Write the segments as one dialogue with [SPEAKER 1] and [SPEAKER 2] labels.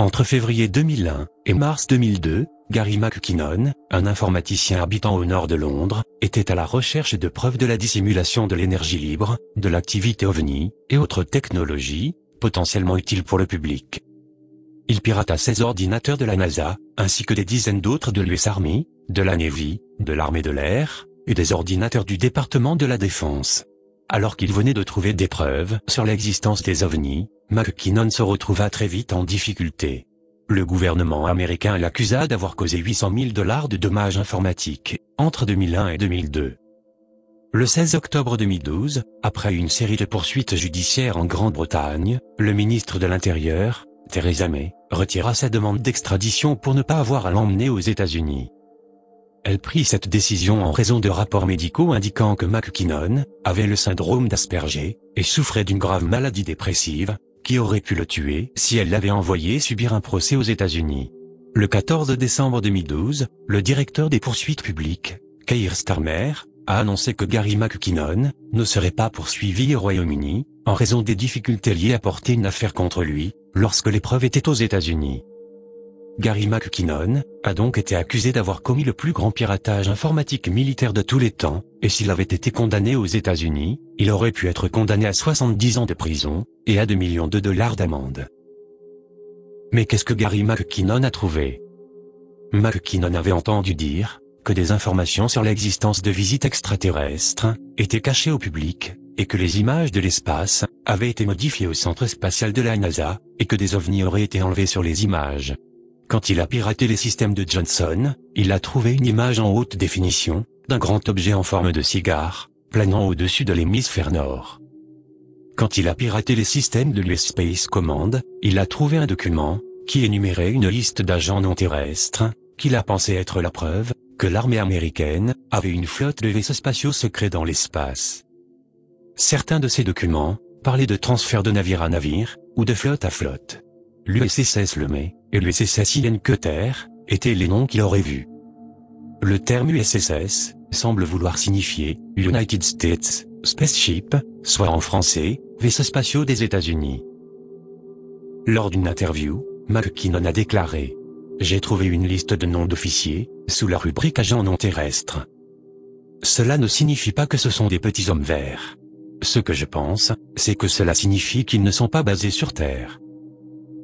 [SPEAKER 1] Entre février 2001 et mars 2002, Gary McKinnon, un informaticien habitant au nord de Londres, était à la recherche de preuves de la dissimulation de l'énergie libre, de l'activité OVNI, et autres technologies, potentiellement utiles pour le public. Il pirata 16 ordinateurs de la NASA, ainsi que des dizaines d'autres de l'US Army, de la Navy, de l'armée de l'air, et des ordinateurs du département de la Défense. Alors qu'il venait de trouver des preuves sur l'existence des OVNI, McKinnon se retrouva très vite en difficulté. Le gouvernement américain l'accusa d'avoir causé 800 000 $ de dommages informatiques, entre 2001 et 2002. Le 16 octobre 2012, après une série de poursuites judiciaires en Grande-Bretagne, le ministre de l'Intérieur, Theresa May, retira sa demande d'extradition pour ne pas avoir à l'emmener aux États-Unis. Elle prit cette décision en raison de rapports médicaux indiquant que McKinnon avait le syndrome d'Asperger et souffrait d'une grave maladie dépressive, qui aurait pu le tuer si elle l'avait envoyé subir un procès aux États-Unis. Le 14 décembre 2012, le directeur des poursuites publiques, Keir Starmer, a annoncé que Gary McKinnon ne serait pas poursuivi au Royaume-Uni, en raison des difficultés liées à porter une affaire contre lui, lorsque l'épreuve était aux États-Unis. Gary McKinnon a donc été accusé d'avoir commis le plus grand piratage informatique militaire de tous les temps, et s'il avait été condamné aux États-Unis, il aurait pu être condamné à 70 ans de prison, et à 2 millions de dollars d'amende. Mais qu'est-ce que Gary McKinnon a trouvé? McKinnon avait entendu dire que des informations sur l'existence de visites extraterrestres étaient cachées au public, et que les images de l'espace avaient été modifiées au centre spatial de la NASA, et que des ovnis auraient été enlevés sur les images. Quand il a piraté les systèmes de Johnson, il a trouvé une image en haute définition, d'un grand objet en forme de cigare, planant au-dessus de l'hémisphère nord. Quand il a piraté les systèmes de l'US Space Command, il a trouvé un document, qui énumérait une liste d'agents non terrestres, qu'il a pensé être la preuve, que l'armée américaine avait une flotte de vaisseaux spatiaux secrets dans l'espace. Certains de ces documents parlaient de transfert de navire à navire, ou de flotte à flotte. L'USS Lemay et l'USS Ian Cutter étaient les noms qu'il aurait vus. Le terme USS semble vouloir signifier United States Spaceship, soit en français, vaisseaux spatiaux des États-Unis. Lors d'une interview, McKinnon a déclaré: « J'ai trouvé une liste de noms d'officiers, sous la rubrique agents non terrestres. Cela ne signifie pas que ce sont des petits hommes verts. Ce que je pense, c'est que cela signifie qu'ils ne sont pas basés sur Terre.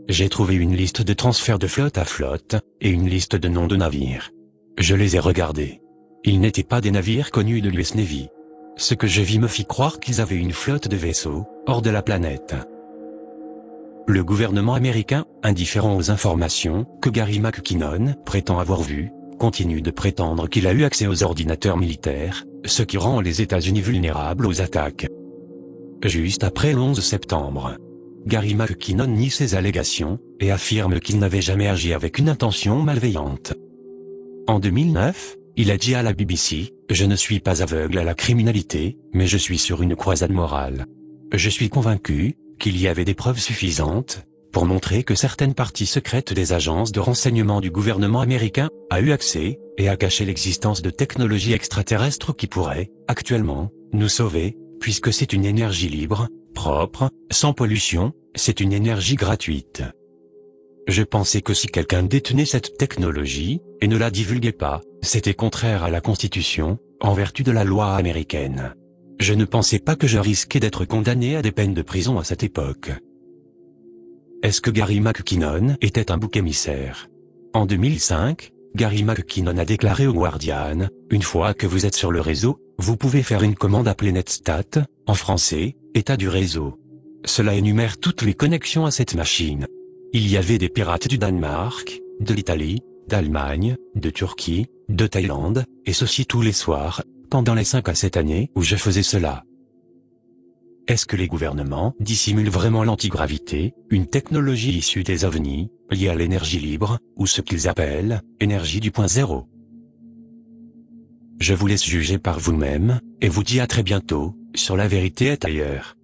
[SPEAKER 1] J'ai trouvé une liste de transferts de flotte à flotte, et une liste de noms de navires. Je les ai regardés. Ils n'étaient pas des navires connus de l'US Navy. Ce que je vis me fit croire qu'ils avaient une flotte de vaisseaux, hors de la planète. » Le gouvernement américain, indifférent aux informations que Gary McKinnon prétend avoir vues, continue de prétendre qu'il a eu accès aux ordinateurs militaires, ce qui rend les États-Unis vulnérables aux attaques. Juste après le 11 septembre, Gary McKinnon nie ces allégations, et affirme qu'il n'avait jamais agi avec une intention malveillante. En 2009, il a dit à la BBC, « Je ne suis pas aveugle à la criminalité, mais je suis sur une croisade morale. Je suis convaincu qu'il y avait des preuves suffisantes pour montrer que certaines parties secrètes des agences de renseignement du gouvernement américain a eu accès, et a caché l'existence de technologies extraterrestres qui pourraient, actuellement, nous sauver, puisque c'est une énergie libre, propre, sans pollution, c'est une énergie gratuite. Je pensais que si quelqu'un détenait cette technologie, et ne la divulguait pas, c'était contraire à la Constitution, en vertu de la loi américaine. Je ne pensais pas que je risquais d'être condamné à des peines de prison à cette époque. » Est-ce que Gary McKinnon était un bouc émissaire? En 2005, Gary McKinnon a déclaré au Guardian, « Une fois que vous êtes sur le réseau, vous pouvez faire une commande appelée Netstat, en français, état du réseau. Cela énumère toutes les connexions à cette machine. Il y avait des pirates du Danemark, de l'Italie, d'Allemagne, de Turquie, de Thaïlande, et ceci tous les soirs, pendant les 5 à 7 années où je faisais cela. » Est-ce que les gouvernements dissimulent vraiment l'antigravité, une technologie issue des ovnis, liée à l'énergie libre, ou ce qu'ils appellent « énergie du point zéro » ? Je vous laisse juger par vous-même, et vous dis à très bientôt, sur La Vérité est ailleurs.